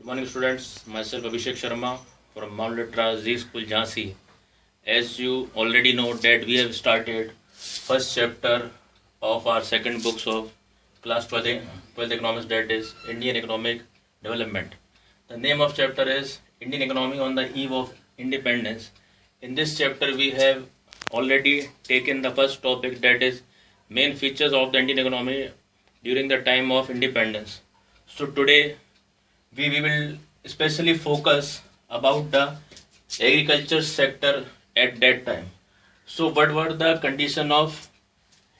Morning students, myself Abhishek Sharma from Mount Litra Z School Jhansi. As you already know that we have started first chapter of our second books of class 12th economics, that is Indian Economic Development. The name of chapter is Indian Economy on the Eve of Independence. In this chapter we have already taken the first topic, that is main features of the Indian economy during the time of independence. So today we will especially focus about the agriculture sector at that time. So what were the condition of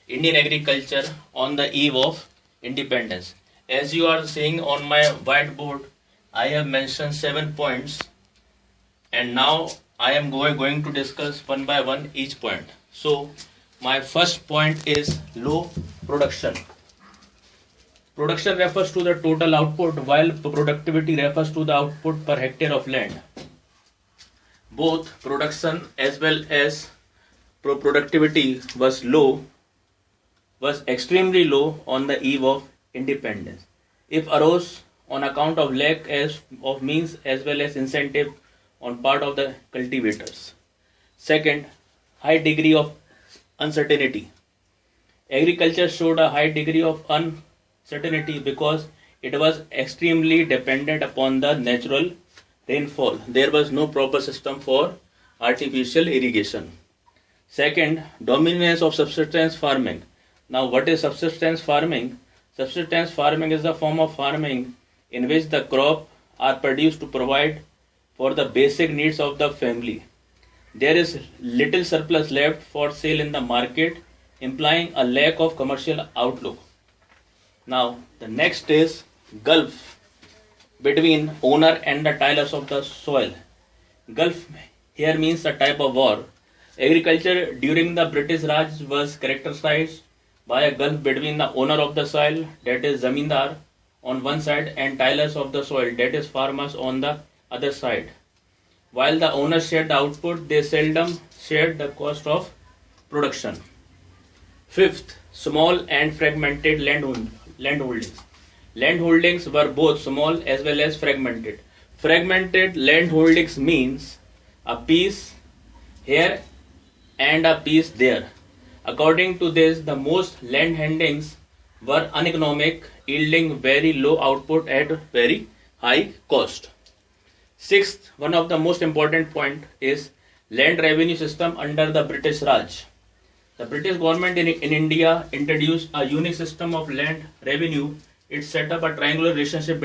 Indian agriculture on the eve of independence? As you are seeing on my whiteboard, I have mentioned 7 points, and now I am going to discuss one by one each point. So my first point is low production. Production refers to the total output, while productivity refers to the output per hectare of land. Both production as well as productivity was extremely low on the eve of independence. It arose on account of lack of means as well as incentive on part of the cultivators. Second, high degree of uncertainty. Agriculture showed a high degree of uncertainty because it was extremely dependent upon the natural rainfall. There was no proper system for artificial irrigation. Second, dominance of subsistence farming. Now, what is subsistence farming? Subsistence farming is a form of farming in which the crop are produced to provide for the basic needs of the family. There is little surplus left for sale in the market, implying a lack of commercial outlook. Now, the next is gulf between owner and the tillers of the soil. Gulf here means a type of war. Agriculture during the British Raj was characterized by a gulf between the owner of the soil, that is zamindar, on one side, and tillers of the soil, that is farmers, on the other side. While the owners shared the output, they seldom shared the cost of production. Fifth, small and fragmented landholdings. Landholdings were both small as well as fragmented. Fragmented landholdings means a piece here and a piece there. According to this, the most landholdings were uneconomic, yielding very low output at very high cost. Sixth, one of the most important point is land revenue system under the British Raj. The British government in India introduced a unique system of land revenue. It set up a triangular relationship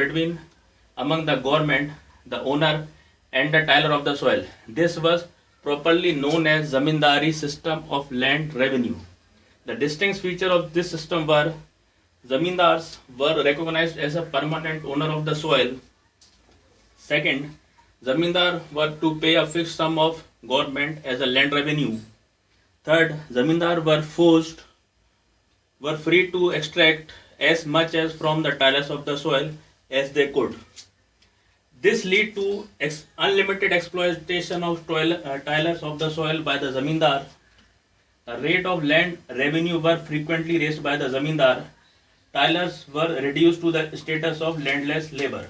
among the government, the owner, and the tiller of the soil. This was properly known as zamindari system of land revenue. The distinct feature of this system were zamindars were recognized as a permanent owner of the soil. Second, zamindar were to pay a fixed sum of government as a land revenue. Third, zamindar were free to extract as much as from the tillers of the soil as they could. This led to unlimited exploitation of tillers of the soil by the zamindar. The rate of land revenue were frequently raised by the zamindar. Tillers were reduced to the status of landless labor.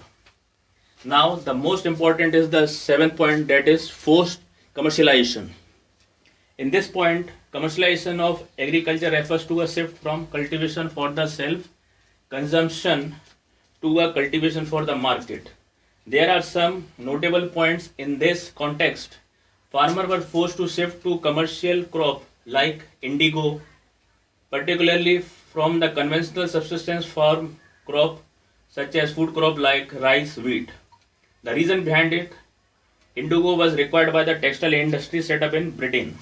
Now, the most important is the 7th point, that is forced commercialization. In this point, commercialization of agriculture refers to a shift from cultivation for the self-consumption to a cultivation for the market. There are some notable points in this context. Farmers were forced to shift to commercial crop like indigo, particularly from the conventional subsistence farm crop such as food crop like rice, wheat. The reason behind it, indigo was required by the textile industry set up in Britain.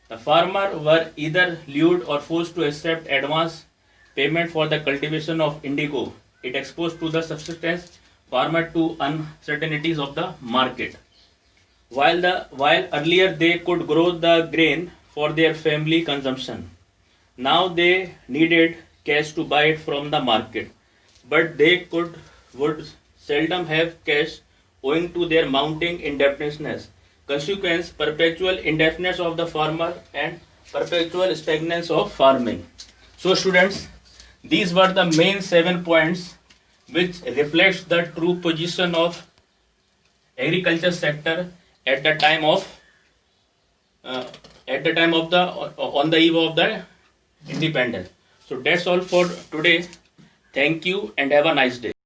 The farmers were either lured or forced to accept advance payment for the cultivation of indigo. It exposed to the subsistence farmer to uncertainties of the market. While earlier they could grow the grain for their family consumption, now they needed cash to buy it from the market, but they would seldom have cash owing to their mounting indebtedness. Consequence, perpetual indebtedness of the farmer and perpetual stagnance of farming. So students, these were the main 7 points which reflects the true position of agriculture sector at the time of the on the eve of the independence. So that's all for today. Thank you and have a nice day.